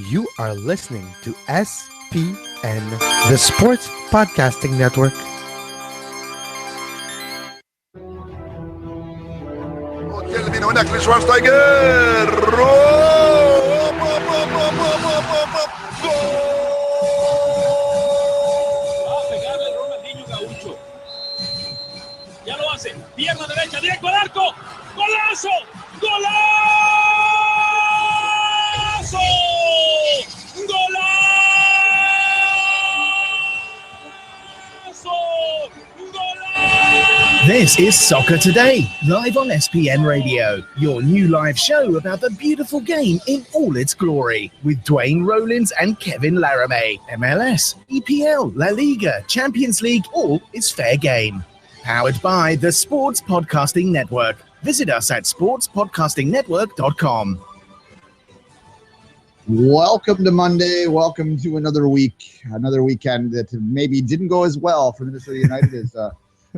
You are listening to SPN, the Sports Podcasting Network. يلمي من هناك لشوارشتايجر أوب، أوب، أوب، أوب، أوب، أوب، أوب. Va a pegarle el Ronaldinho Gaucho. Ya lo hace. Pierna derecha, directo al arco. ¡Golazo! ¡Golazo! ¡Golazo! ¡Golazo! This is Soccer Today, live on SPN Radio, your new live show about the beautiful game in all its glory, with Duane, Rollins and Kevin Laramee. MLS, EPL, La Liga, Champions League, all is fair game. Powered by the Sports Podcasting Network. Visit us at sportspodcastingnetwork.com. Welcome to Monday. Welcome to another week, another weekend that maybe didn't go as well for Minnesota United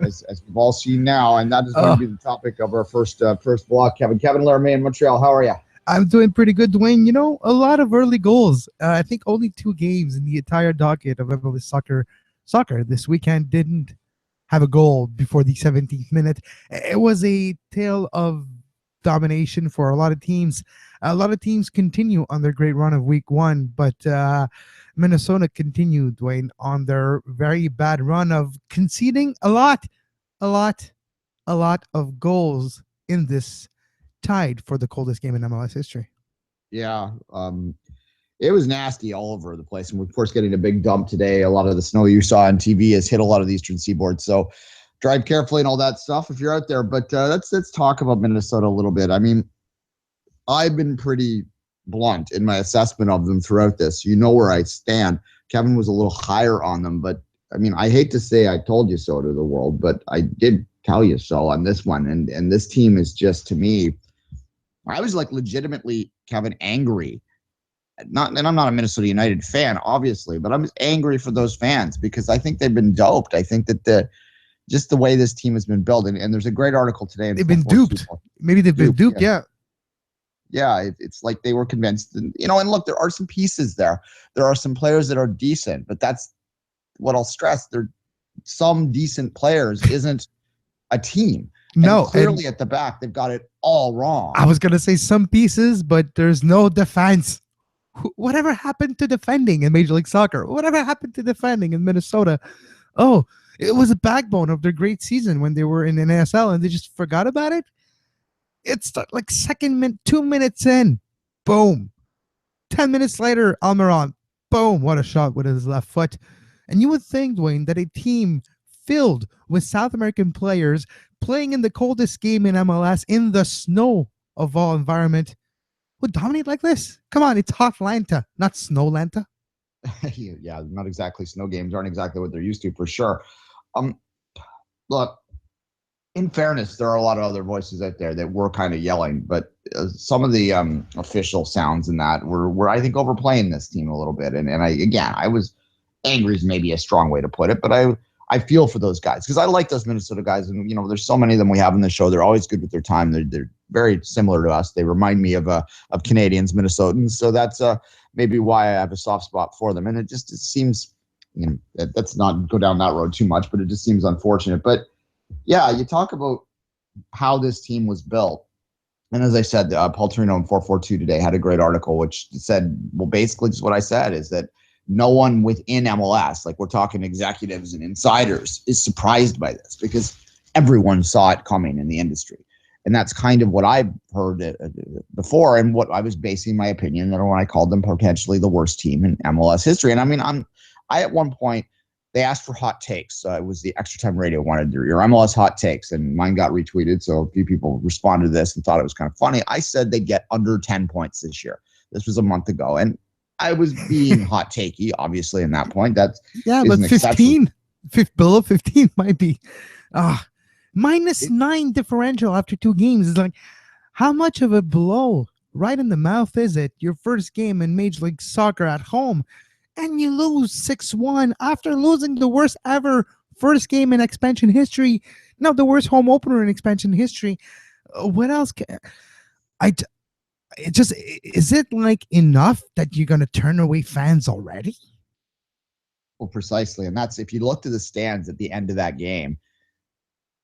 as we've all seen now, and that is going to be the topic of our first block. Kevin Laramee in Montreal. How are you? I'm doing pretty good, Duane. You know, a lot of early goals. I think only 2 games in the entire docket of MLS soccer this weekend didn't have a goal before the 17th minute. It was a tale of domination for a lot of teams. A lot of teams continue on their great run of week 1, but Minnesota continued, Duane, on their very bad run of conceding a lot of goals in this tied for the coldest game in MLS history. Yeah, it was nasty all over the place, and we're of course getting a big dump today. A lot of the snow you saw on TV has hit a lot of the eastern seaboard, so drive carefully and all that stuff if you're out there. But let's talk about Minnesota a little bit. I mean, I've been pretty blunt in my assessment of them throughout this. You know where I stand. Kevin was a little higher on them, but I mean, I hate to say I told you so to the world, but I did tell you so on this one. And this team is just, to me, I was like legitimately, Kevin, angry. And I'm not a Minnesota United fan, obviously, but I'm angry for those fans because I think they've been doped. I think that just the way this team has been built, and there's a great article today. They've been duped. Maybe they've been duped, yeah. Yeah, it's like they were convinced. And look, there are some pieces there. There are some players that are decent, but that's what I'll stress. Some decent players isn't a team. No, clearly at the back, they've got it all wrong. I was going to say some pieces, but there's no defense. Whatever happened to defending in Major League Soccer? Whatever happened to defending in Minnesota? Oh, it was a backbone of their great season when they were in NASL, and they just forgot about it. It's like 2 minutes in, boom. 10 minutes later, Almiron, boom, what a shot with his left foot. And you would think, Duane, that a team filled with South American players playing in the coldest game in MLS in the snow of all environment would dominate like this. Come on, it's Hotlanta, not Snowlanta. Yeah, not exactly. Snow games aren't exactly what they're used to, for sure. Look, in fairness, there are a lot of other voices out there that were kind of yelling, but some of the official sounds in that were I think overplaying this team a little bit. And I was angry is maybe a strong way to put it, but I feel for those guys because I like those Minnesota guys, and there's so many of them we have in the show. They're always good with their time. They're very similar to us. They remind me of Canadians, Minnesotans, so that's maybe why I have a soft spot for them. And it seems let's not go down that road too much, but it just seems unfortunate. But yeah, you talk about how this team was built. And as I said, Paul Torino in 442 today had a great article which said, well, basically just what I said is that no one within MLS, like we're talking executives and insiders, is surprised by this because everyone saw it coming in the industry. And that's kind of what I've heard before and what I was basing my opinion on when I called them potentially the worst team in MLS history. And I mean, I at one point, they asked for hot takes. It was the Extra Time Radio wanted your MLS hot takes, and mine got retweeted. So a few people responded to this and thought it was kind of funny. I said they'd get under 10 points this year. This was a month ago, and I was being hot takey, obviously, in that point. But 15, below 15 might be -9 differential after 2 games. Is like, how much of a blow right in the mouth is it? Your first game in Major League Soccer at home, and you lose 6-1 after losing the worst ever first game in expansion history. No, the worst home opener in expansion history. What else? Is it like enough that you're going to turn away fans already? Well, precisely. And that's, if you looked at the stands at the end of that game,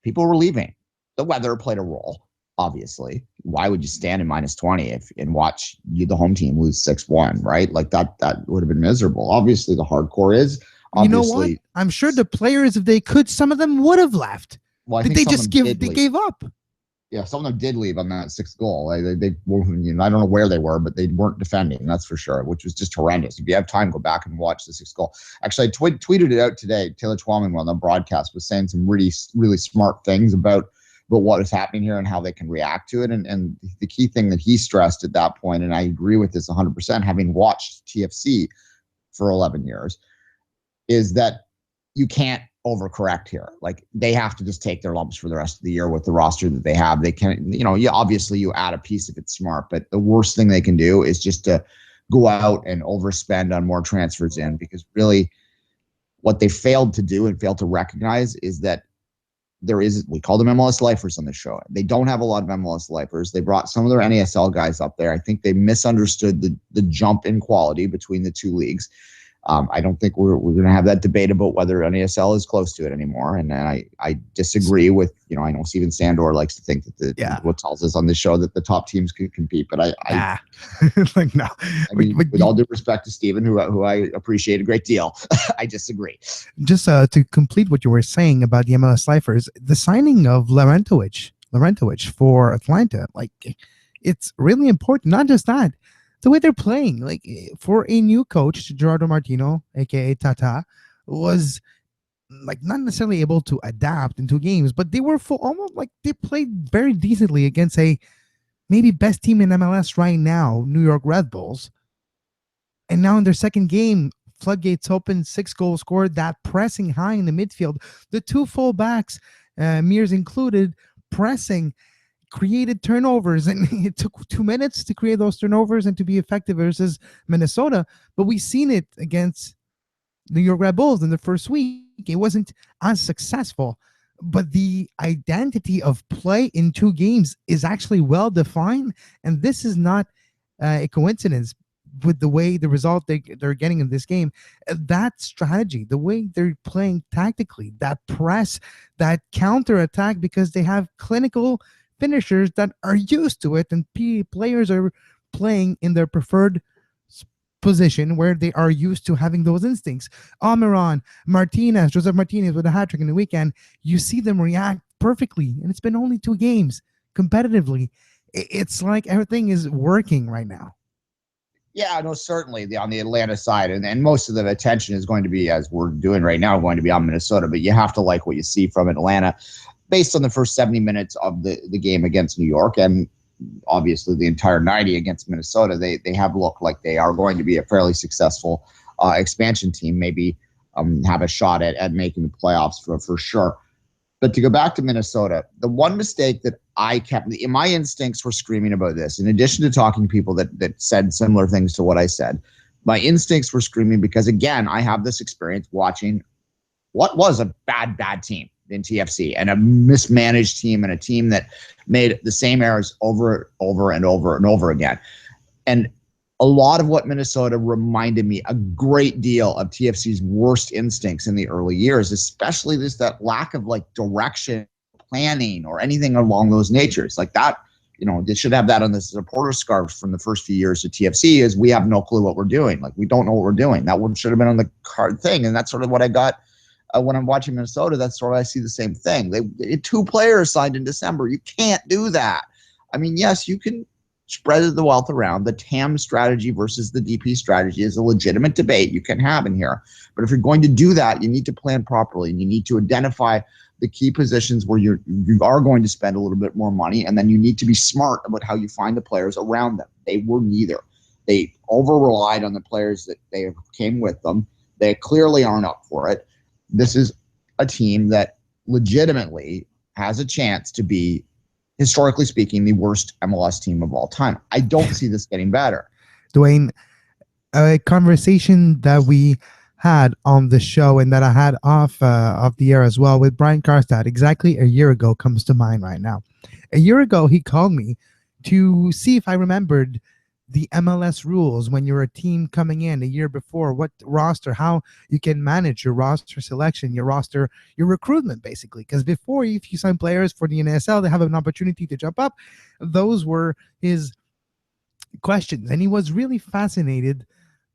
people were leaving. The weather played a role, obviously. Why would you stand in -20 and watch the home team lose 6-1, right? Like that would have been miserable. Obviously, the hardcore is. You know what? Obviously, I'm sure the players, if they could, some of them would have left. well, I Did think they some of just them give? did They leave. gave up. Yeah, some of them did leave on that sixth goal. They were, I don't know where they were, but they weren't defending, that's for sure, which was just horrendous. If you have time, go back and watch the sixth goal. Actually, I tweeted it out today. Taylor Twellman on the broadcast was saying some really, really smart things about what is happening here and how they can react to it. And the key thing that he stressed at that point, and I agree with this 100%, having watched TFC for 11 years, is that you can't overcorrect here. Like, they have to just take their lumps for the rest of the year with the roster that they have. They can, obviously you add a piece if it's smart, but the worst thing they can do is just to go out and overspend on more transfers in, because really what they failed to do and failed to recognize is that we call them MLS lifers on the show. They don't have a lot of MLS lifers. They brought some of their NASL guys up there. I think they misunderstood the jump in quality between the two leagues. I don't think we're going to have that debate about whether NASL is close to it anymore. And I disagree with, I know Steven Sandor likes to think that what tells us on this show that the top teams can compete, but like, no. With all due respect to Steven, who I appreciate a great deal, I disagree. Just to complete what you were saying about the MLS lifers, the signing of Larentovich for Atlanta, like, it's really important. Not just that, the way they're playing, like, for a new coach, Gerardo Martino, aka Tata, was like not necessarily able to adapt into games, but they were almost like they played very decently against a maybe best team in MLS right now, New York Red Bulls. And now in their second game, floodgates open, 6 goals scored, that pressing high in the midfield, the two fullbacks, Mears included, pressing, created turnovers, and it took 2 minutes to create those turnovers and to be effective versus Minnesota. But we've seen it against New York Red Bulls in the first week. It wasn't as successful, but the identity of play in 2 games is actually well defined, and this is not a coincidence with the way the result they're getting in this game. That strategy, the way they're playing tactically, that press, that counter attack, because they have clinical finishers that are used to it, and players are playing in their preferred position where they are used to having those instincts. Joseph Martinez with a hat trick in the weekend. You see them react perfectly, and it's been only 2 games competitively. It's like everything is working right now. Yeah, no, certainly on the Atlanta side, and most of the attention is going to be, as we're doing right now, going to be on Minnesota, but you have to like what you see from Atlanta based on the first 70 minutes of the game against New York, and obviously the entire 90 against Minnesota. They have looked like they are going to be a fairly successful expansion team, maybe have a shot at making the playoffs for sure. But to go back to Minnesota, the one mistake that I kept, my instincts were screaming about this, in addition to talking to people that said similar things to what I said, my instincts were screaming because, again, I have this experience watching what was a bad team in TFC, and a mismanaged team, and a team that made the same errors over and over again. And a lot of what Minnesota reminded me a great deal of TFC's worst instincts in the early years, especially that lack of like direction, planning, or anything along those natures. Like that, they should have that on the supporter scarf from the first few years of TFC, is we have no clue what we're doing. Like, we don't know what we're doing. That one should have been on the card thing. And that's sort of what I got when I'm watching Minnesota. That's sort of, I see the same thing. They 2 players signed in December. You can't do that. I mean, yes, you can spread the wealth around. The TAM strategy versus the DP strategy is a legitimate debate you can have in here. But if you're going to do that, you need to plan properly, and you need to identify the key positions where you are going to spend a little bit more money, and then you need to be smart about how you find the players around them. They were neither. They over-relied on the players that they came with them. They clearly aren't up for it. This is a team that legitimately has a chance to be, historically speaking, the worst MLS team of all time. I don't see this getting better. Duane, a conversation that we had on the show and that I had off the air as well with Brian Karstad exactly a year ago comes to mind right now. A year ago, he called me to see if I remembered the MLS rules when you're a team coming in a year before, what roster, how you can manage your roster selection, your roster, your recruitment, basically. Because before, if you sign players for the NASL, they have an opportunity to jump up. Those were his questions. And he was really fascinated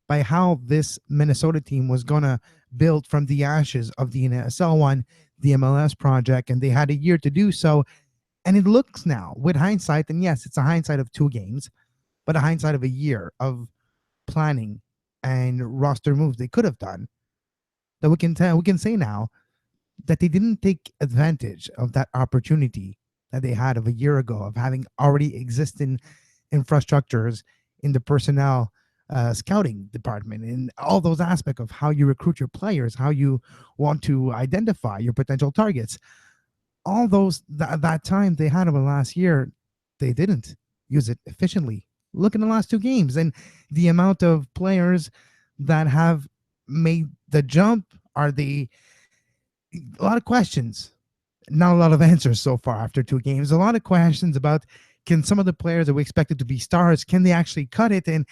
by how this Minnesota team was going to build from the ashes of the NASL one, the MLS project. And they had a year to do so. And it looks now, with hindsight, and yes, it's a hindsight of 2 games, but a hindsight of a year of planning and roster moves they could have done, that we can say now that they didn't take advantage of that opportunity that they had of a year ago of having already existing infrastructures in the personnel scouting department and all those aspects of how you recruit your players, how you want to identify your potential targets. All those that time they had over the last year, they didn't use it efficiently. Look in the last 2 games and the amount of players that have made the jump. Are they a lot of questions, not a lot of answers so far after 2 games. A lot of questions about, can some of the players that we expected to be stars, can they actually cut it? And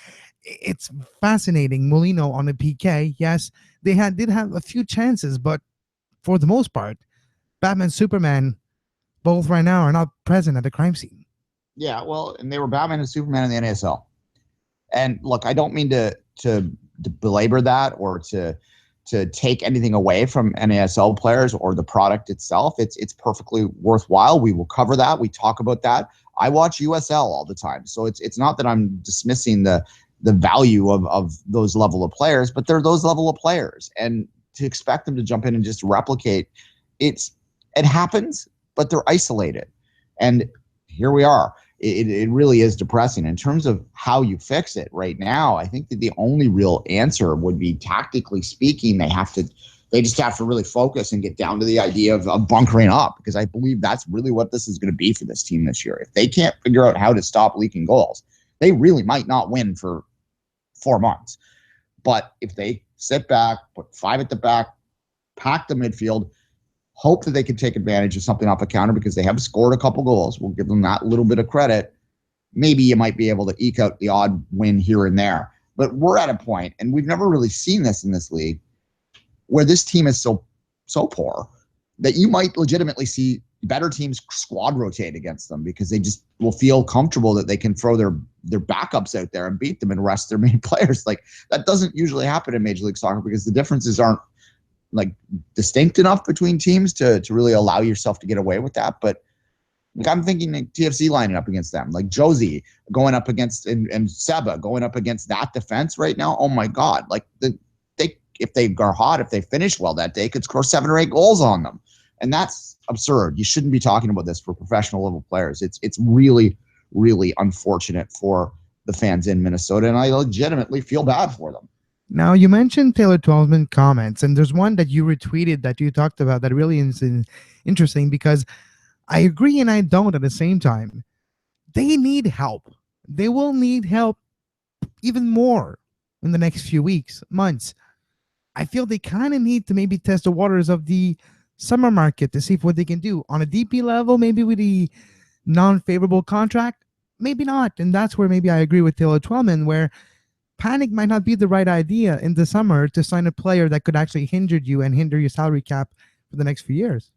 it's fascinating. Molino on the PK, yes, they did have a few chances, but for the most part, Batman, Superman, both right now are not present at the crime scene. Yeah, well, and they were Batman and Superman in the NASL. And look, I don't mean to belabor that or to take anything away from NASL players or the product itself. It's perfectly worthwhile. We will cover that. We talk about that. I watch USL all the time, so it's not that I'm dismissing the value of those level of players, but they're those level of players, and to expect them to jump in and just replicate, it happens, but they're isolated, and here we are. It really is depressing. In terms of how you fix it right now, I think that the only real answer would be, tactically speaking, they just have to really focus and get down to the idea of bunkering up, because I believe that's really what this is going to be for this team this year. If they can't figure out how to stop leaking goals, they really might not win for 4 months. But if they sit back, put 5 at the back, pack the midfield, hope that they can take advantage of something off a counter, because they have scored a couple goals. We'll give them that little bit of credit. Maybe you might be able to eke out the odd win here and there. But we're at a point, and we've never really seen this in this league, where this team is so poor that you might legitimately see better teams squad rotate against them, because they just will feel comfortable that they can throw their backups out there and beat them and rest their main players. Like, that doesn't usually happen in Major League Soccer, because the differences aren't like distinct enough between teams to really allow yourself to get away with that. But like, I'm thinking like TFC lining up against them, like Josie going up against and Seba going up against that defense right now. Oh my God. Like, if they are hot, if they finish well that day, could score 7 or 8 goals on them. And that's absurd. You shouldn't be talking about this for professional level players. It's really, really unfortunate for the fans in Minnesota, and I legitimately feel bad for them. Now, you mentioned Taylor Twellman comments, and there's one that you retweeted that you talked about that really is interesting, because I agree and I don't at the same time. They need help. They will need help even more in the next few weeks, months. I feel they kind of need to maybe test the waters of the summer market to see what they can do on a DP level, maybe with the non-favorable contract, maybe not. And that's where maybe I agree with Taylor Twellman, where panic might not be the right idea in the summer to sign a player that could actually hinder you and hinder your salary cap for the next few years.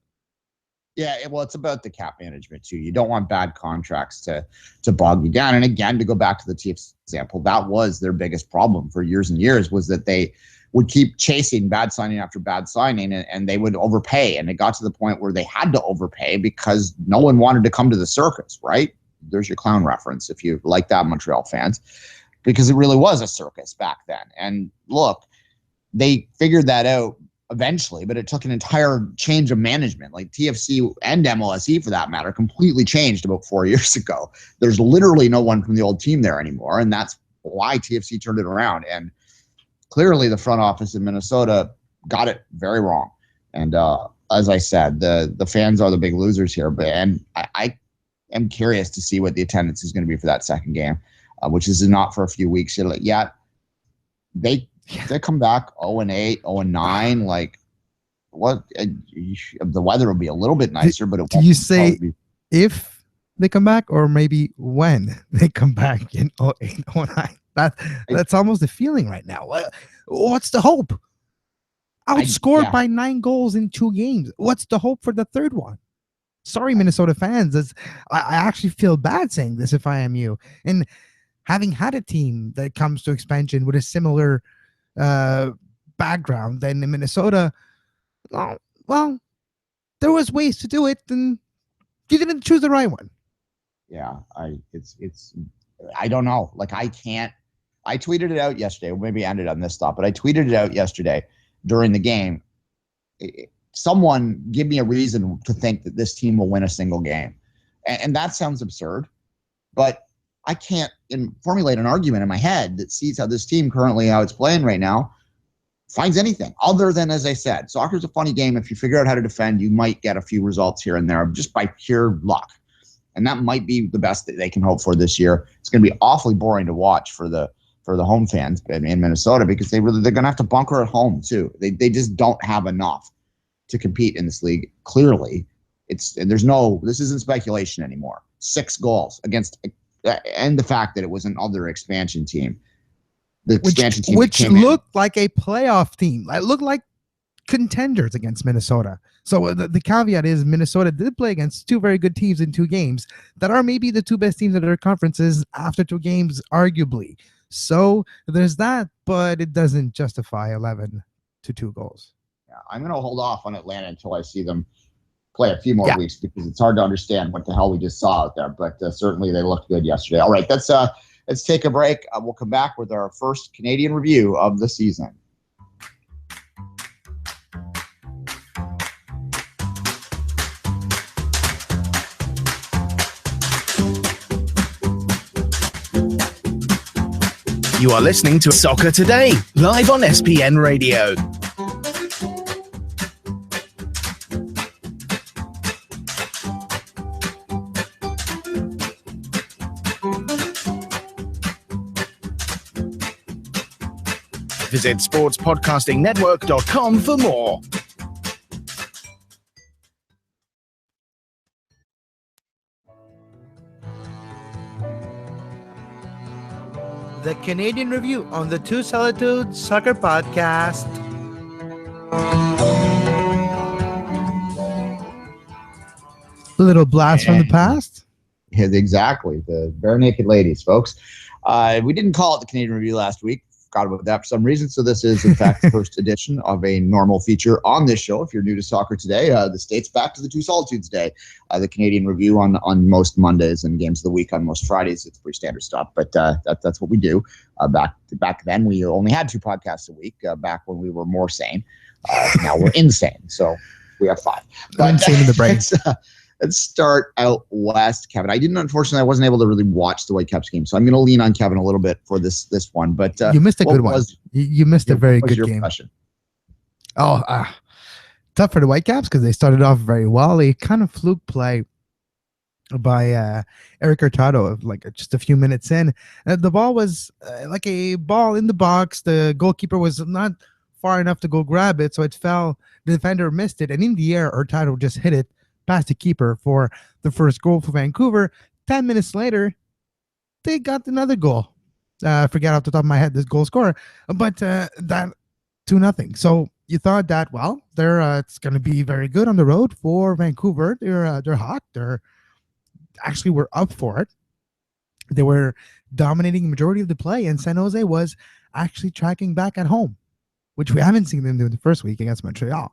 Yeah, well, it's about the cap management too. You don't want bad contracts to bog you down. And again, to go back to the Chiefs example, that was their biggest problem for years and years, was that they would keep chasing bad signing after bad signing, and they would overpay. And it got to the point where they had to overpay because no one wanted to come to the circus, right? There's your clown reference if you like that, Montreal fans, because it really was a circus back then. And look, they figured that out eventually, but it took an entire change of management. Like TFC and MLSE, for that matter, completely changed about 4 years ago. There's literally no one from the old team there anymore, and that's why TFC turned it around. And clearly the front office in Minnesota got it very wrong. And as I said, the fans are the big losers here. And I am curious to see what the attendance is going to be for that second game, which is not for a few weeks yet. They come back 0-8, 0-9. Like, what? The weather will be a little bit nicer, but it won't. Do you say if they come back, or maybe when they come back in 08, 09. That's almost the feeling right now. What's the hope? Outscored by 9 goals in 2 games. What's the hope for the third one? Sorry, Minnesota fans. I actually feel bad saying this if I am you. And having had a team that comes to expansion with a similar background than in Minnesota, well, there was ways to do it, and you didn't choose the right one. Yeah, I don't know. Like, I tweeted it out yesterday. Maybe I ended on this thought, but I tweeted it out yesterday during the game. Someone give me a reason to think that this team will win a single game. And that sounds absurd, but I can't formulate an argument in my head that sees how this team currently, how it's playing right now, finds anything other than, as I said, soccer's a funny game. If you figure out how to defend, you might get a few results here and there just by pure luck. And that might be the best that they can hope for this year. It's going to be awfully boring to watch for the home fans in Minnesota, because they're going to have to bunker at home too. They just don't have enough to compete in this league. Clearly, this isn't speculation anymore. 6 goals against, and the fact that it was another expansion team. The expansion team which looked like a playoff team. It looked like contenders against Minnesota. So the caveat is Minnesota did play against 2 very good teams in 2 games that are maybe the 2 best teams in their conferences after 2 games, arguably. So there's that, but it doesn't justify 11-2 goals. Yeah, I'm going to hold off on Atlanta until I see them play a few more weeks, because it's hard to understand what the hell we just saw out there. But certainly they looked good yesterday. All right, let's take a break. We'll come back with our first Canadian review of the season. You are listening to Soccer Today, live on SPN Radio. Visit sportspodcastingnetwork.com for more. The Canadian Review on the Two Solitudes Soccer Podcast. A little blast from the past. Yeah, exactly. The bare naked ladies, folks. We didn't call it the Canadian Review last week. Forgot about that for some reason. So this is, in fact, the first edition of a normal feature on this show. If you're new to Soccer Today, this dates back to the Two Solitudes Day. The Canadian Review on most Mondays and Games of the Week on most Fridays. It's pretty standard stuff, but that's what we do. Back then, we only had 2 podcasts a week, back when we were more sane. Now we're insane, so we have 5. But, insane in the brain. Let's start out west, Kevin. Unfortunately, I wasn't able to really watch the Whitecaps game, so I'm going to lean on Kevin a little bit for this one. But you missed a good one. You missed a very good game. Question? Tough for the Whitecaps because they started off very well. A kind of fluke play by Eric Hurtado, like just a few minutes in. The ball was like a ball in the box. The goalkeeper was not far enough to go grab it, so it fell. The defender missed it, and in the air, Hurtado just hit it past the keeper for the first goal for Vancouver. 10 minutes later, they got another goal. I forget off the top of my head this goal scorer, but that 2-0. So you thought that, well, it's going to be very good on the road for Vancouver. They're hot. They're actually were up for it. They were dominating the majority of the play, and San Jose was actually tracking back at home, which we haven't seen them do in the first week against Montreal.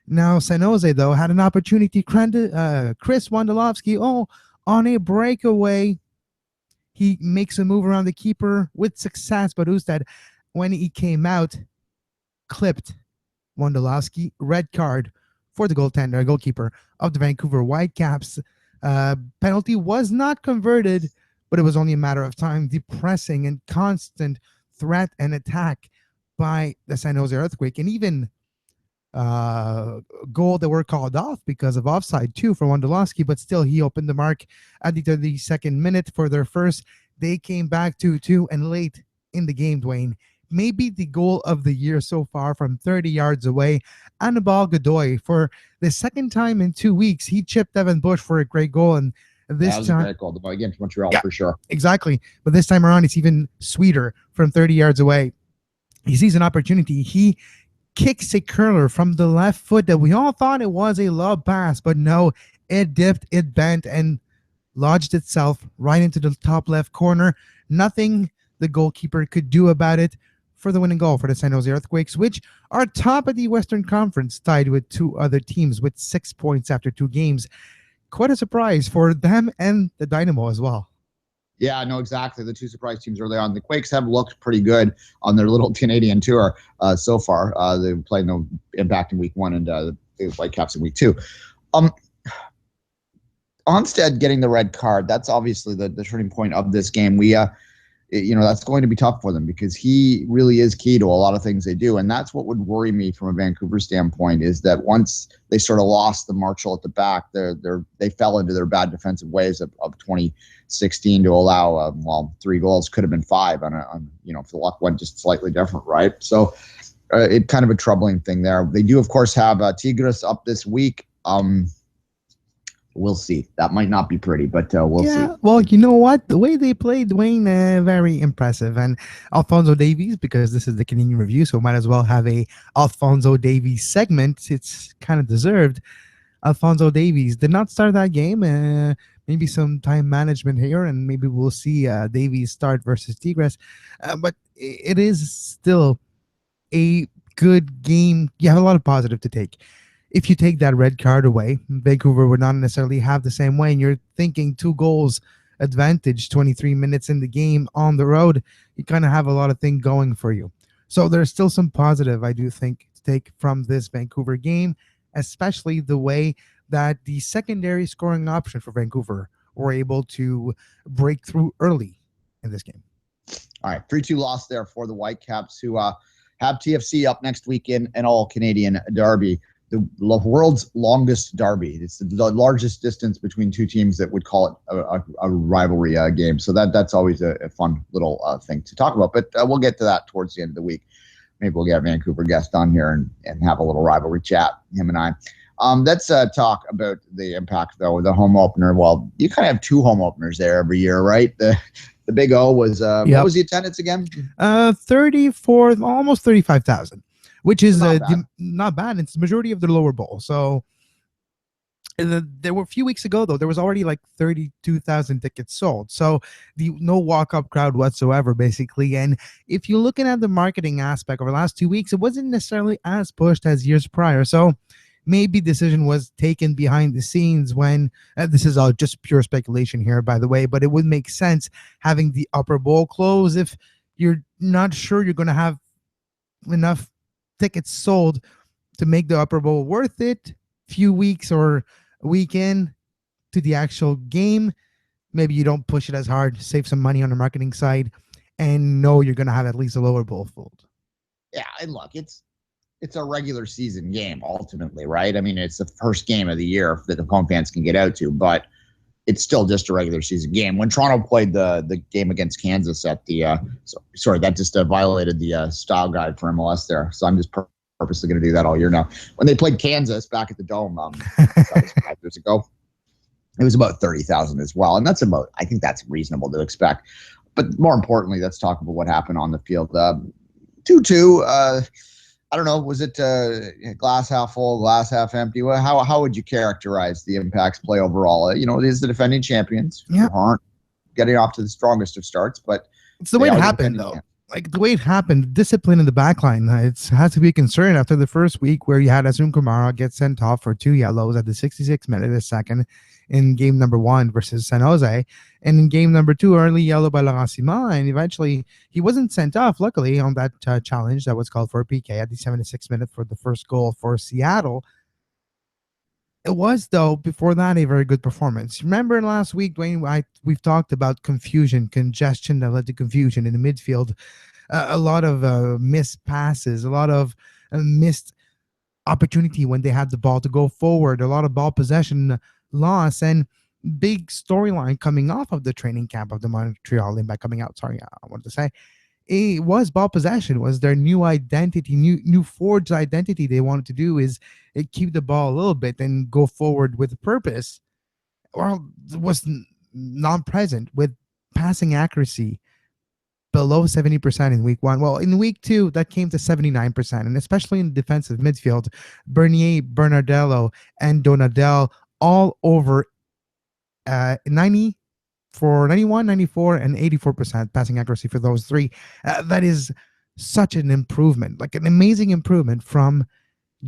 Now, San Jose, though, had an opportunity. Chris Wondolowski, on a breakaway, he makes a move around the keeper with success, but Ustad, when he came out, clipped Wondolowski. Red card for the goalkeeper of the Vancouver Whitecaps. Penalty was not converted, but it was only a matter of time. Depressing and constant threat and attack by the San Jose Earthquake, and even goal that were called off because of offside too for Wondolowski, but still he opened the mark at the 32nd minute for their first. They came back 2-2, and late in the game, Duane, maybe the goal of the year so far from 30 yards away, Anibal Godoy, for the second time in 2 weeks, he chipped Evan Bush for a great goal, and This that was a time, great goal against Montreal yeah, for sure. exactly. But this time around, it's even sweeter from 30 yards away. He sees an opportunity. He kicks a curler from the left foot that we all thought it was a lob pass, but no, it dipped, it bent, and lodged itself right into the top left corner. Nothing the goalkeeper could do about it for the winning goal for the San Jose Earthquakes, which are top of the Western Conference, tied with two other teams with 6 points after 2 games. Quite a surprise for them and the Dynamo as well. Yeah, no, exactly. The two surprise teams early on. The Quakes have looked pretty good on their little Canadian tour so far. They've played no impact in week 1 and the Whitecaps in week 2. Onstead getting the red card, that's obviously the turning point of this game. That's going to be tough for them because he really is key to a lot of things they do. And that's what would worry me from a Vancouver standpoint is that once they sort of lost the Marshall at the back, they fell into their bad defensive ways of 2016 to allow, 3 goals, could have been 5 if the luck went just slightly different, right? So it's kind of a troubling thing there. They do, of course, have Tigres up this week. We'll see. That might not be pretty, but we'll see. Well, you know what? The way they played, Duane, very impressive. And Alphonso Davies, because this is the Canadian Review, so might as well have a Alphonso Davies segment. It's kind of deserved. Alphonso Davies did not start that game. Maybe some time management here, and maybe we'll see Davies start versus Tigres. But it is still a good game. You have a lot of positive to take. If you take that red card away, Vancouver would not necessarily have the same way. And you're thinking 2 goals advantage, 23 minutes in the game on the road. You kind of have a lot of things going for you. So there's still some positive, I do think, to take from this Vancouver game, especially the way that the secondary scoring option for Vancouver were able to break through early in this game. All right, 3-2 loss there for the Whitecaps, who have TFC up next week in an all-Canadian derby. The world's longest derby. It's the largest distance between two teams that would call it a rivalry game. So that's always a fun little thing to talk about. But we'll get to that towards the end of the week. Maybe we'll get a Vancouver guest on here and have a little rivalry chat, him and I. Let's talk about the Impact, though, the home opener. Well, you kind of have 2 home openers there every year, right? The Big O was, what was the attendance again? 34, almost 35,000. Which is not bad. It's the majority of the lower bowl. So there were a few weeks ago, though, there was already like 32,000 tickets sold. So no walk-up crowd whatsoever, basically. And if you're looking at the marketing aspect over the last 2 weeks, it wasn't necessarily as pushed as years prior. So maybe decision was taken behind the scenes when this is all just pure speculation here, by the way, but it would make sense having the upper bowl close if you're not sure you're going to have enough tickets sold to make the upper bowl worth it. Few weeks or a weekend to the actual game, maybe you don't push it as hard, save some money on the marketing side, and know you're going to have at least a lower bowl fold. Yeah, and look, it's a regular season game ultimately, right? I mean, it's the first game of the year that the home fans can get out to, but it's still just a regular season game. When Toronto played the game against Kansas at the that just violated the style guide for MLS there. So I'm just purposely going to do that all year now. When they played Kansas back at the Dome, that was 5 years ago, it was about 30,000 as well, and I think that's reasonable to expect. But more importantly, let's talk about what happened on the field. 2-2. I don't know. Was it glass half full, glass half empty? How would you characterize the Impact's play overall? It is the defending champions who aren't getting off to the strongest of starts, but it's the way it happened, though. Like the way it happened, discipline in the back line. It has to be a concern after the first week where you had Azum Kumara get sent off for 2 yellows at the 66th minute, a second in game number 1 versus San Jose, and in game number 2, early yellow by Laurent Simon, and eventually he wasn't sent off, luckily, on that challenge that was called for a PK at the 76th minute for the first goal for Seattle. It was, though, before that, a very good performance. Remember last week, Duane, we've talked about confusion, congestion that led to confusion in the midfield. A lot of missed passes, a lot of missed opportunity when they had the ball to go forward, a lot of ball possession loss, and big storyline coming off of the training camp of the Montreal Impact coming out. Sorry, I wanted to say. It was ball possession, was their new identity, new forged identity. They wanted to do is keep the ball a little bit and go forward with purpose. well, was non-present with passing accuracy below 70% in week 1. Well, in week 2, that came to 79%, and especially in defensive midfield, Bernier, Bernardello, and Donadell all over 90 for 91, 94, and 84% passing accuracy for those three. That is such an improvement, like an amazing improvement from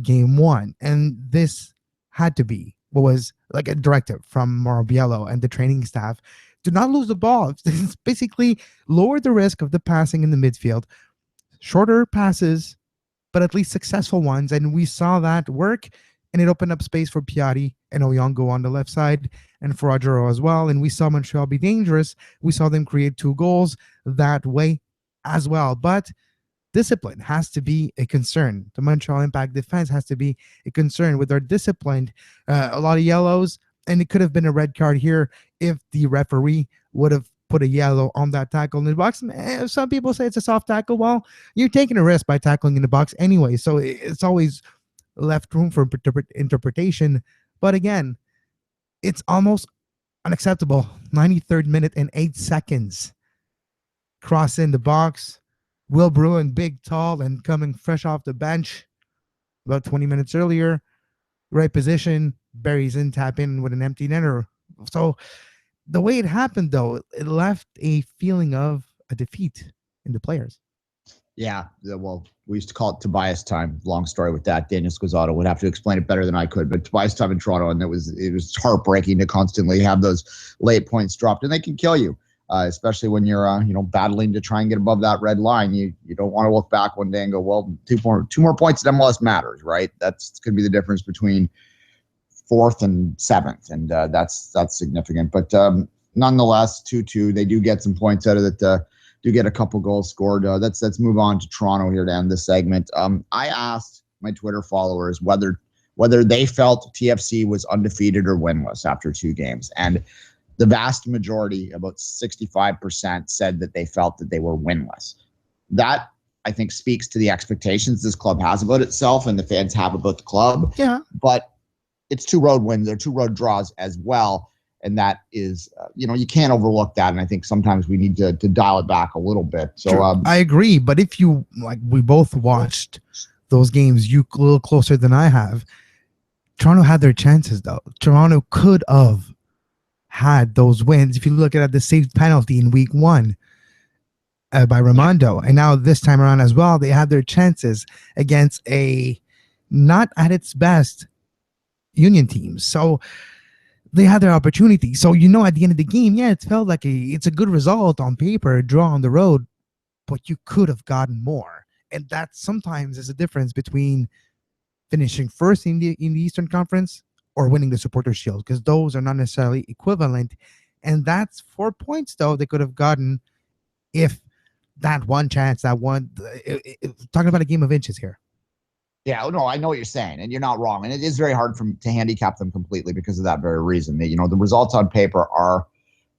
game 1. And this had to be what was like a directive from Mauro Biello and the training staff. Do not lose the ball. It's basically lower the risk of the passing in the midfield, shorter passes, but at least successful ones. And we saw that work, and it opened up space for Piatti and Oyongo on the left side and for Ajuro as well. And we saw Montreal be dangerous. We saw them create 2 goals that way as well. But discipline has to be a concern. The Montreal Impact defense has to be a concern with their discipline. A lot of yellows, and it could have been a red card here if the referee would have put a yellow on that tackle in the box. Some people say it's a soft tackle. Well, you're taking a risk by tackling in the box anyway, so it's always left room for interpretation. But again, it's almost unacceptable. 93rd minute and 8 seconds. Cross in the box. Will Bruin, big, tall, and coming fresh off the bench about 20 minutes earlier. Right position, buries in, tap in with an empty netter. So the way it happened, though, it left a feeling of a defeat in the players. Yeah, well, we used to call it Tobias time. Long story with that. Daniel Squizzato would have to explain it better than I could, but Tobias time in Toronto, and it was heartbreaking to constantly have those late points dropped, and they can kill you. Especially when you're battling to try and get above that red line. You don't want to look back one day and go, well, two more points at MLS matters, right? That's going to be the difference between 4th and 7th, and that's significant. But nonetheless, 2-2, they do get some points out of it. Do get a couple goals scored. Let's move on to Toronto here to end this segment. I asked my Twitter followers whether they felt TFC was undefeated or winless after 2 games, and the vast majority, about 65%, said that they felt that they were winless. That, I think, speaks to the expectations this club has about itself and the fans have about the club. Yeah. But it's 2 road wins. They're 2 road draws as well. And that is, you can't overlook that. And I think sometimes we need to dial it back a little bit. So sure. I agree. But if you, like, we both watched those games, you a little closer than I have. Toronto had their chances, though. Toronto could have had those wins. If you look at the saved penalty in week 1 by Raimondo, and now this time around as well, they had their chances against a not at its best Union team. So they had their opportunity. So at the end of the game, it felt like it's a good result on paper, a draw on the road, but you could have gotten more. And that sometimes is a difference between finishing first in the Eastern Conference or winning the Supporter Shield, because those are not necessarily equivalent. And that's 4 points, though, they could have gotten if that one chance, talking about a game of inches here. Yeah, no, I know what you're saying, and you're not wrong. And it is very hard to handicap them completely because of that very reason. The results on paper are,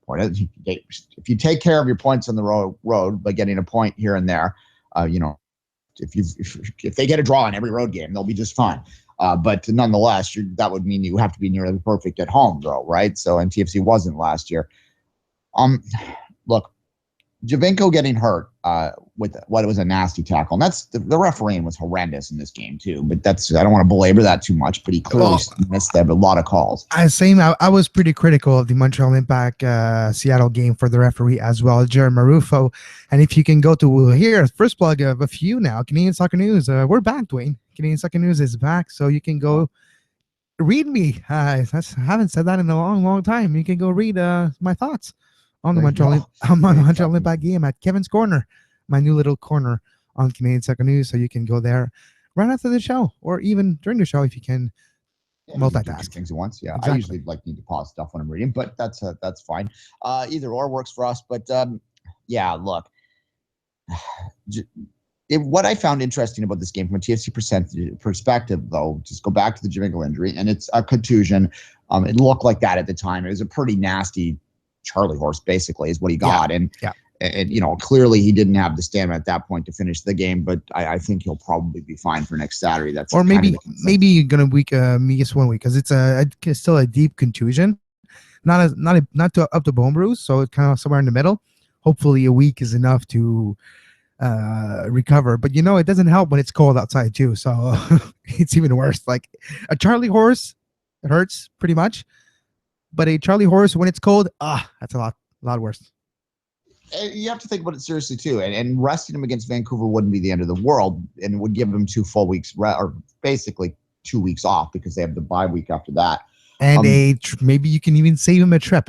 if you take care of your points on the road by getting a point here and there, if they get a draw in every road game, they'll be just fine. But nonetheless, that would mean you have to be nearly perfect at home, though, right? So, and TFC wasn't last year. Look, Giovinco getting hurt with what was a nasty tackle, and that's the refereeing was horrendous in this game too. But I don't want to belabor that too much. But he clearly missed a lot of calls. I was pretty critical of the Montreal Impact Seattle game for the referee as well, Jared Marufo. And if you can go to here, first plug of a few now, Canadian Soccer News. We're back, Duane. Canadian Soccer News is back, so you can go read me. I haven't said that in a long, long time. You can go read my thoughts on the Montreal Impact game at Kevin's Corner, my new little corner on Canadian Soccer News. So you can go there right after the show, or even during the show if you can multitask things at once. Yeah, exactly. I usually need to pause stuff when I'm reading, but that's fine. Either or works for us. But look. What I found interesting about this game from a TFC perspective, though, just go back to the Giovinco injury, and it's a contusion. It looked like that at the time. It was a pretty nasty Charlie horse, basically, is what he got. And clearly he didn't have the stamina at that point to finish the game, but I think he'll probably be fine for next Saturday. That's maybe you're going to miss 1 week because it's still a deep contusion. not to up to bone bruise, so it's kind of somewhere in the middle. Hopefully, a week is enough to recover. But it doesn't help when it's cold outside too, so it's even worse. Like a Charlie horse, it hurts pretty much, but a Charlie horse when it's cold, that's a lot worse. And you have to think about it seriously too. And resting him against Vancouver wouldn't be the end of the world, and it would give him 2 full weeks or basically 2 weeks off because they have the bye week after that. And maybe you can even save him a trip.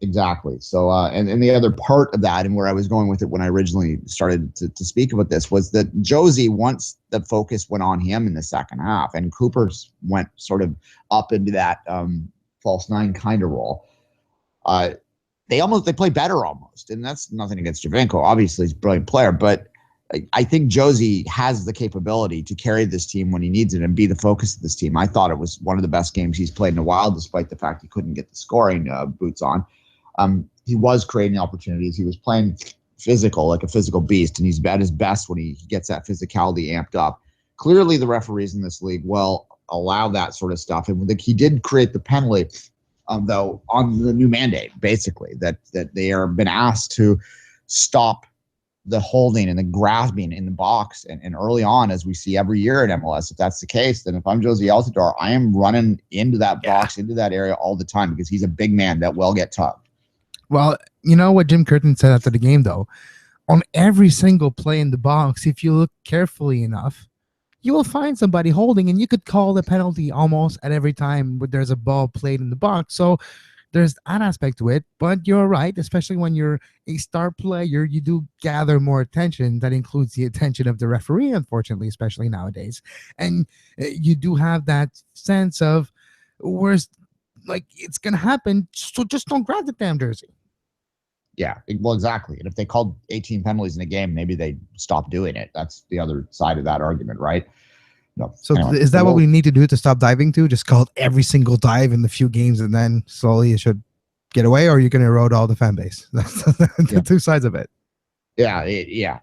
Exactly. So, and the other part of that, and where I was going with it when I originally started to speak about this, was that Josie, once the focus went on him in the second half, and Cooper's went sort of up into that false nine kind of role. They play better almost, and that's nothing against Javinko. Obviously, he's a brilliant player, but I think Josie has the capability to carry this team when he needs it and be the focus of this team. I thought it was one of the best games he's played in a while, despite the fact he couldn't get the scoring boots on. He was creating opportunities. He was playing physical, like a physical beast, and he's at his best when he gets that physicality amped up. Clearly, the referees in this league will allow that sort of stuff, and he did create the penalty, though, on the new mandate, basically, that they are been asked to stop the holding and the grabbing in the box and early on, as we see every year in MLS. If that's the case, then if I'm Josie Altidore, I am running into that box, into that area all the time, because he's a big man that will get tugged. Well, you know what Jim Curtin said after the game, though? On every single play in the box, if you look carefully enough, you will find somebody holding, and you could call the penalty almost at every time where there's a ball played in the box. So there's that aspect to it, but you're right, especially when you're a star player, you do gather more attention. That includes the attention of the referee, unfortunately, especially nowadays. And you do have that sense of where's, like, it's going to happen, so just don't grab the damn jersey. Yeah, well, exactly. And if they called 18 penalties in a game, maybe they stop doing it. That's the other side of that argument, right? No. So anyway, is that what we need to do to stop diving to? Just call it every single dive in the few games, and then slowly it should get away, or are you going to erode all the fan base? That's the two sides of it. Yeah,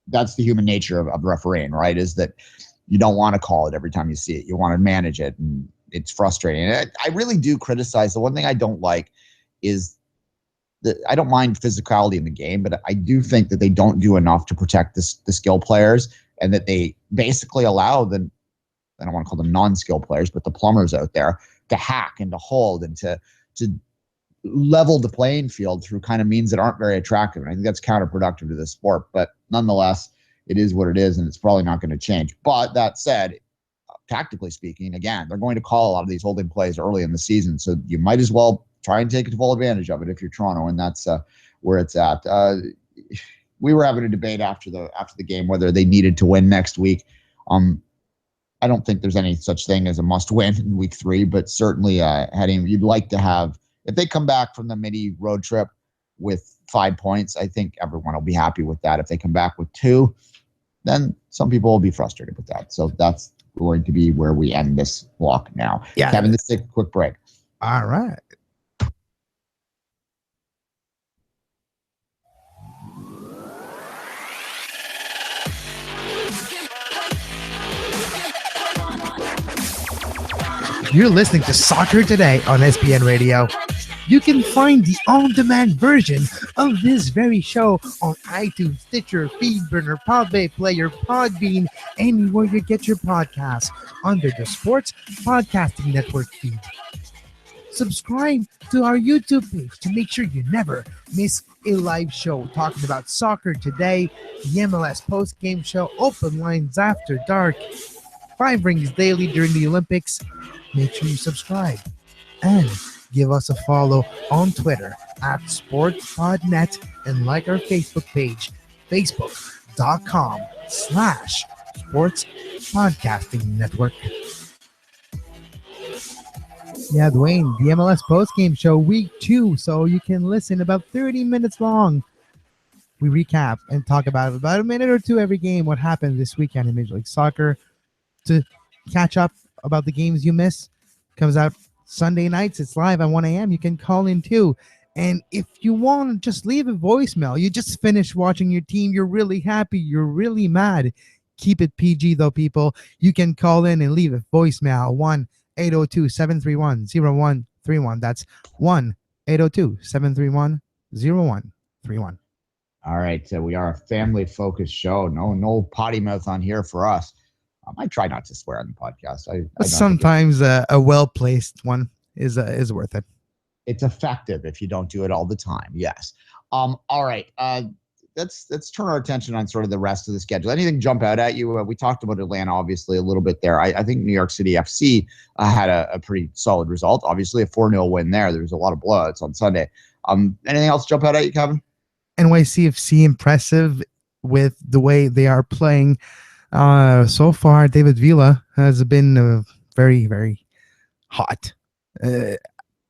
that's the human nature of refereeing, right? Is that you don't want to call it every time you see it. You want to manage it, and it's frustrating. And I really do criticize. The one thing I don't like is that I don't mind physicality in the game, but I do think that they don't do enough to protect the skill players, and that they basically allow I don't want to call them non-skill players, but the plumbers out there to hack and to hold and to level the playing field through kind of means that aren't very attractive. And I think that's counterproductive to the sport, but nonetheless, it is what it is, and it's probably not going to change. But that said, tactically speaking, again, they're going to call a lot of these holding plays early in the season, so you might as well try and take full advantage of it if you're Toronto, and that's where it's at. We were having a debate after the game whether they needed to win next week. I don't think there's any such thing as a must-win in week 3, but certainly you'd like to have, if they come back from the mini road trip with 5 points, I think everyone will be happy with that. If they come back with 2, then some people will be frustrated with that. So that's going to be where we end this block now. Yeah. Kevin, let's take a quick break. All right. You're listening to Soccer Today on SPN Radio. You can find the on-demand version of this very show on iTunes, Stitcher, Feedburner, Podbay Player, Podbean, anywhere you get your podcasts under the Sports Podcasting Network feed. Subscribe to our YouTube page to make sure you never miss a live show talking about soccer today, the MLS post-game show, open lines after dark, 5 rings daily during the Olympics. Make sure you subscribe and give us a follow on Twitter at SportsPodNet, and like our Facebook page, facebook.com/Sports Podcasting Network. Yeah, Duane, the MLS postgame show week 2, so you can listen about 30 minutes long. We recap and talk about a minute or two every game, what happened this weekend in Major League Soccer. To catch up about the games you miss, comes out Sunday nights. It's live at 1 a.m. You can call in too. And if you want to just leave a voicemail, you just finished watching your team, you're really happy, you're really mad. Keep it PG though, people. You can call in and leave a voicemail, 1-802-731-01 0131. That's 1-802-731-0131. All right, so we are a family-focused show. No potty mouth on here for us. I try not to swear on the podcast. I But don't think sometimes a well-placed one is worth it. it's effective if you don't do it all the time. Yes. All right. Let's turn our attention on sort of the rest of the schedule. Anything jump out at you? We talked about Atlanta, obviously, a little bit there. I think New York City FC had a pretty solid result. Obviously, a 4-0 win there. There was a lot of blowouts on Sunday. Anything else jump out at you, Kevin? NYCFC impressive with the way they are playing. So far, David Villa has been very, very hot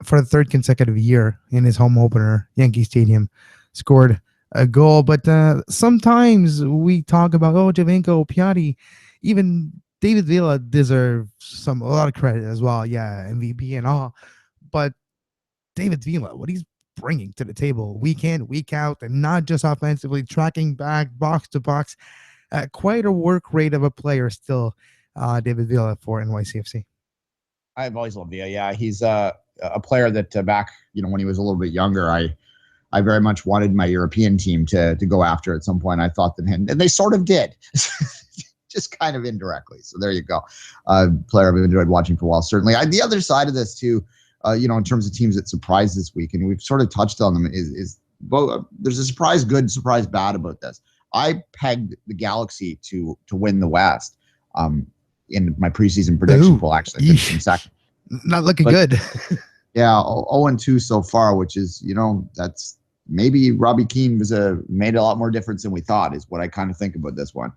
for the third consecutive year in his home opener, Yankee Stadium. Scored a goal, but sometimes we talk about, Javinko, Piatti, even David Villa deserves a lot of credit as well. Yeah, MVP and all. But David Villa, what he's bringing to the table week in, week out, and not just offensively, tracking back, box to box. Quite a work rate of a player still, David Villa for NYCFC. I've always loved Villa. Yeah, he's a player that back, when he was a little bit younger, I very much wanted my European team to go after at some point. I thought that, and they sort of did, just kind of indirectly. So there you go. Player I've enjoyed watching for a while, certainly. The other side of this too, in terms of teams that surprised this week, and we've sort of touched on them, is both. There's a surprise good, surprise bad about this. I pegged the Galaxy to win the West in my preseason prediction pool. Actually, finishing second. Not looking good. Yeah, 0-2 so far, which is that's maybe Robbie Keane made a lot more difference than we thought. Is what I kind of think about this one.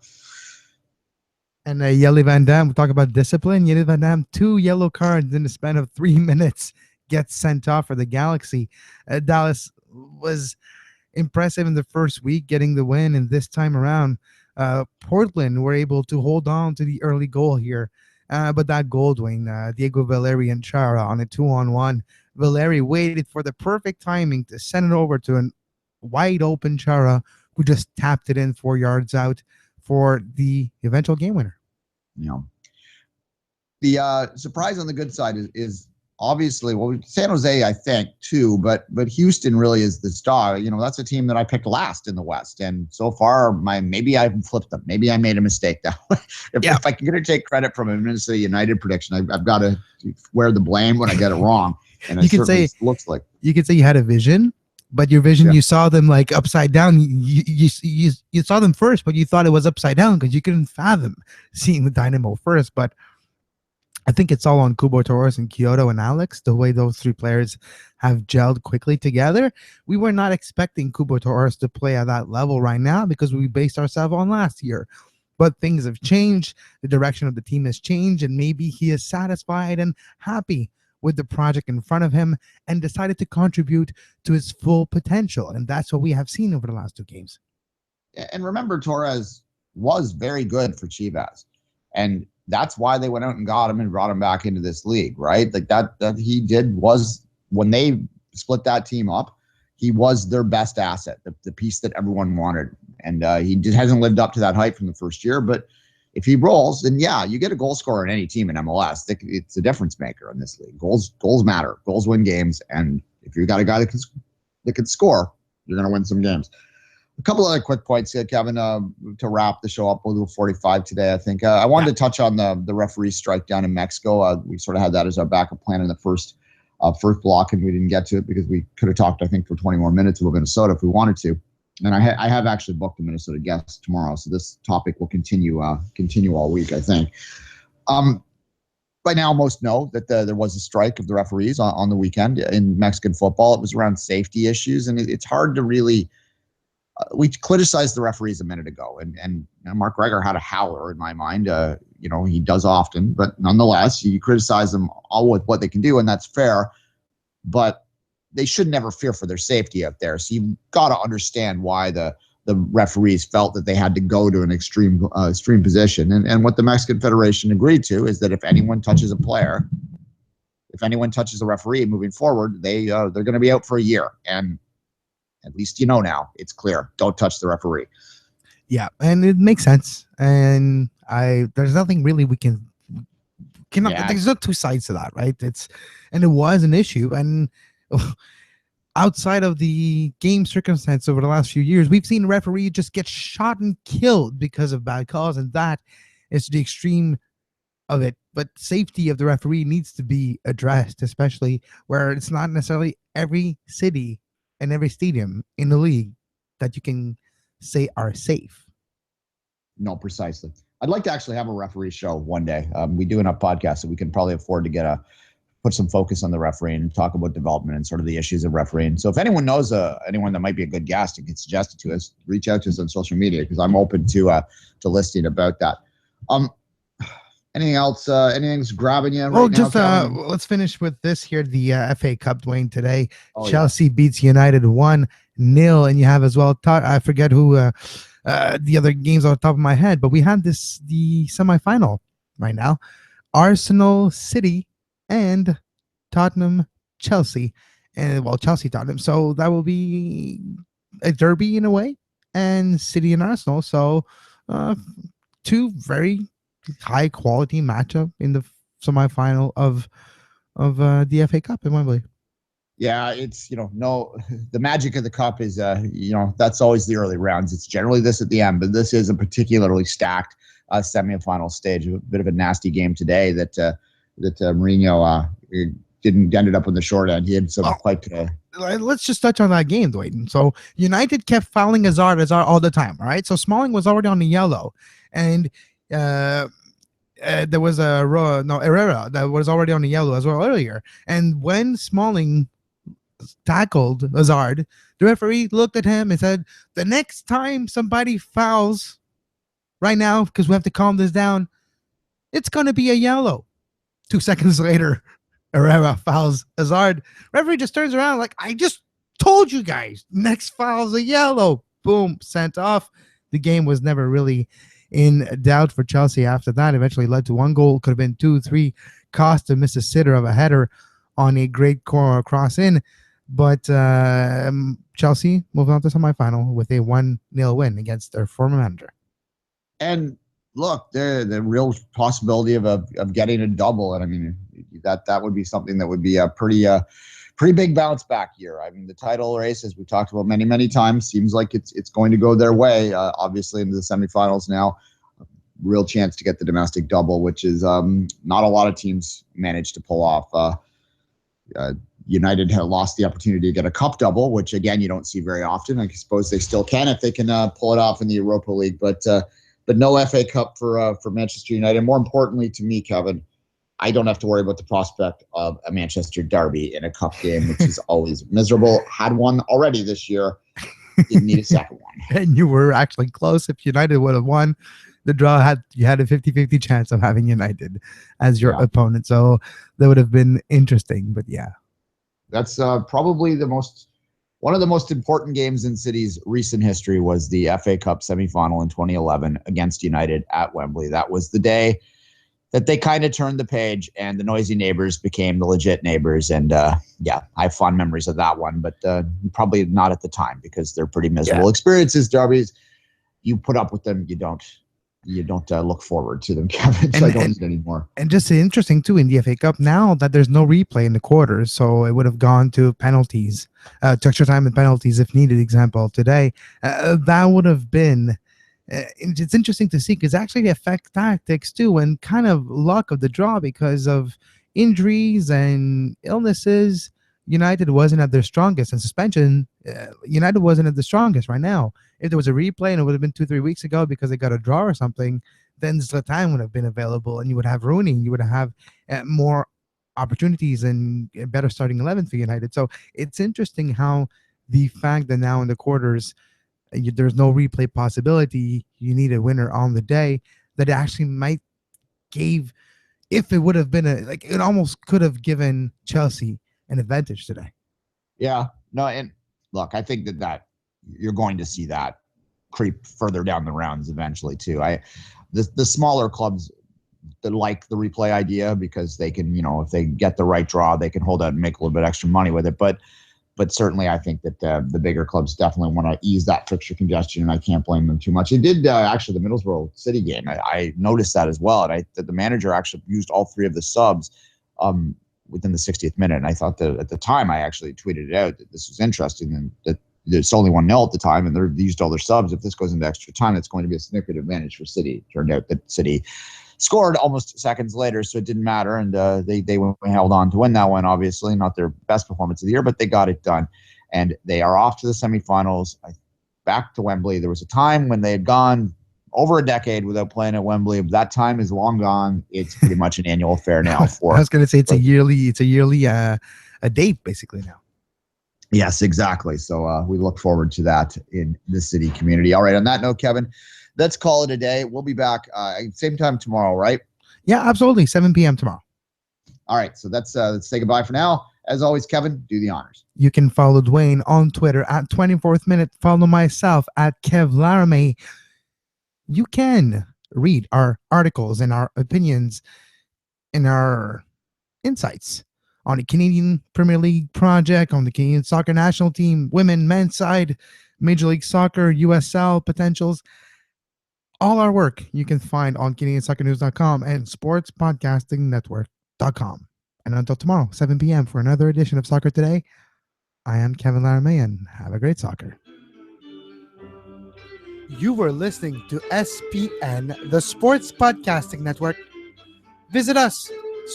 And Yeli Van Dam, we talk about discipline. Yeli Van Dam, 2 yellow cards in the span of 3 minutes, gets sent off for the Galaxy. Dallas was impressive in the first week, getting the win, and this time around, Portland were able to hold on to the early goal here. But that goal, Duane, Diego Valeri and Chara on a 2-on-1. Valeri waited for the perfect timing to send it over to a wide open Chara, who just tapped it in 4 yards out for the eventual game winner. The surprise on the good side is obviously, San Jose, I think, too, but Houston really is the star. That's a team that I picked last in the West, and so far, maybe I flipped them. Maybe I made a mistake that way. If I can get to take credit from a Minnesota United prediction, I've got to wear the blame when I get it wrong. And you can say looks like you could say you had a vision, but your vision, you saw them like upside down. You saw them first, but you thought it was upside down because you couldn't fathom seeing the Dynamo first. But I think it's all on Cubo Torres and Kyoto and Alex, the way those 3 players have gelled quickly together. We were not expecting Cubo Torres to play at that level right now because we based ourselves on last year. But things have changed. The direction of the team has changed, and maybe he is satisfied and happy with the project in front of him and decided to contribute to his full potential. And that's what we have seen over the last 2 games. And remember, Torres was very good for Chivas. And that's why they went out and got him and brought him back into this league, right? Like that he was when they split that team up, he was their best asset, the piece that everyone wanted. And he just hasn't lived up to that hype from the first year. But if he rolls, then you get a goal scorer in any team in MLS. It's a difference maker in this league. Goals matter. Goals win games. And if you've got a guy that can score, you're going to win some games. A couple other quick points, Kevin, to wrap the show up. We'll do 45 today, I think. I wanted to touch on the referee strike down in Mexico. We sort of had that as our backup plan in the first block, and we didn't get to it because we could have talked, I think, for 20 more minutes about Minnesota if we wanted to. And I have actually booked a Minnesota guest tomorrow, so this topic will continue all week, I think. By now, most know that there was a strike of the referees on the weekend in Mexican football. It was around safety issues, and it's hard to really. We criticized the referees a minute ago, and Mark Gregor had a howler in my mind. He does often, but nonetheless, you criticize them all with what they can do, and that's fair. But they should never fear for their safety out there. So you've got to understand why the referees felt that they had to go to an extreme position. And what the Mexican Federation agreed to is that if anyone touches a player, if anyone touches a referee moving forward, they're going to be out for a year. And at least now it's clear. Don't touch the referee. Yeah, and it makes sense. And there's nothing really we can cannot. There's no two sides to that, right? And it was an issue. And outside of the game circumstance over the last few years, we've seen referees just get shot and killed because of bad calls, and that is the extreme of it. But safety of the referee needs to be addressed, especially where it's not necessarily every city and every stadium in the league that you can say are safe. No, precisely. I'd like to actually have a referee show one day. We do enough podcasts that we can probably afford to put some focus on the refereeing and talk about development and sort of the issues of refereeing. So if anyone knows anyone that might be a good guest and can suggest it to us, reach out to us on social media, because I'm open to listening about that. Anything else? Anything's grabbing you? Well, right just now, let's finish with this here. The FA Cup, Duane, today. Oh, Chelsea beats United 1-0, and you have as well. I forget who the other games on the top of my head, but we had the semifinal right now. Arsenal, City, and Tottenham, Chelsea, and Chelsea, Tottenham. So that will be a derby in a way, and City and Arsenal. So two very high quality matchup in the semifinal of the FA Cup in Wembley. Yeah, it's, the magic of the cup is, that's always the early rounds. It's generally this at the end, but this is a particularly stacked semifinal stage. A bit of a nasty game today that Mourinho ended up on the short end. He had some quite. Let's just touch on that game, Duane. So United kept fouling Hazard all the time. All right, so Smalling was already on the yellow, and there was Herrera that was already on the yellow as well earlier. And when Smalling tackled Hazard, the referee looked at him and said, "The next time somebody fouls right now, because we have to calm this down, it's going to be a yellow." 2 seconds later, Herrera fouls Hazard. Referee just turns around like, "I just told you guys, next foul's a yellow." Boom, sent off. The game was never really in doubt for Chelsea after that. Eventually led to one goal. Could have been 2-3. Costa missed a sitter of a header on a great corner cross in. But Chelsea moved on to semifinal with a 1-0 win against their former manager. And look, the real possibility of getting a double. And I mean, that would be something that would be a pretty big bounce back year. I mean, the title race, as we talked about many, many times, seems like it's going to go their way. Obviously into the semifinals now, real chance to get the domestic double, which is not a lot of teams managed to pull off. United had lost the opportunity to get a cup double, which again, you don't see very often. I suppose they still can if they can pull it off in the Europa League, but no FA Cup for Manchester United. More importantly to me, Kevin, I don't have to worry about the prospect of a Manchester derby in a cup game, which is always miserable. Had one already this year. Didn't need a second one. And you were actually close. If United would have won the draw, you had a 50-50 chance of having United as your opponent. So that would have been interesting. But yeah. That's probably one of the most important games in City's recent history was the FA Cup semifinal in 2011 against United at Wembley. That was the day that they kind of turned the page and the noisy neighbors became the legit neighbors. And I have fond memories of that one, but probably not at the time because they're pretty miserable experiences. Derbies, you put up with them. You don't look forward to them, Kevin. So I don't need anymore. And just interesting too in the FA Cup now that there's no replay in the quarters, so it would have gone to penalties, to extra time and penalties if needed. Example today, that would have been. It's interesting to see because actually affect tactics too and kind of luck of the draw because of injuries and illnesses. United wasn't at their strongest, and suspension. United wasn't at the strongest right now. If there was a replay and it would have been 2-3 weeks ago because they got a draw or something, then Zlatan would have been available, and you would have Rooney. You would have more opportunities and a better starting 11 for United. So it's interesting how the fact that now in the quarters there's no replay possibility. You need a winner on the day. That actually might gave, if it would have been it almost could have given Chelsea an advantage today. Yeah, no, and look, I think that you're going to see that creep further down the rounds eventually too. The smaller clubs that like the replay idea because they can, if they get the right draw, they can hold out and make a little bit extra money with it. But But certainly, I think that the bigger clubs definitely want to ease that fixture congestion, and I can't blame them too much. It did actually the Middlesbrough City game. I noticed that as well, and the manager actually used all three of the subs within the 60th minute. And I thought that at the time, I actually tweeted it out that this was interesting and that it's only 1-0 at the time, and they used all their subs. If this goes into extra time, it's going to be a significant advantage for City. It turned out that City scored almost seconds later, so it didn't matter, and they held on to win that one. Obviously, not their best performance of the year, but they got it done, and they are off to the semifinals. Back to Wembley. There was a time when they had gone over a decade without playing at Wembley. That time is long gone. It's pretty much an annual affair now. I was going to say it's a yearly a date basically now. Yes, exactly. So we look forward to that in the City community. All right. On that note, Kevin, let's call it a day. We'll be back same time tomorrow, right? Yeah, absolutely. 7 p.m. tomorrow. All right. So let's say goodbye for now. As always, Kevin, do the honors. You can follow Duane on Twitter at 24th Minute. Follow myself at Kev Laramee. You can read our articles and our opinions and our insights on the Canadian Premier League project, on the Canadian Soccer National Team, women, men's side, Major League Soccer, USL potentials. All our work you can find on CanadianSoccerNews.com and SportsPodcastingNetwork.com. And until tomorrow, 7 p.m. for another edition of Soccer Today, I am Kevin Laramee, and have a great soccer. You were listening to SPN, the Sports Podcasting Network. Visit us,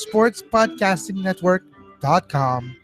sportspodcastingnetwork.com.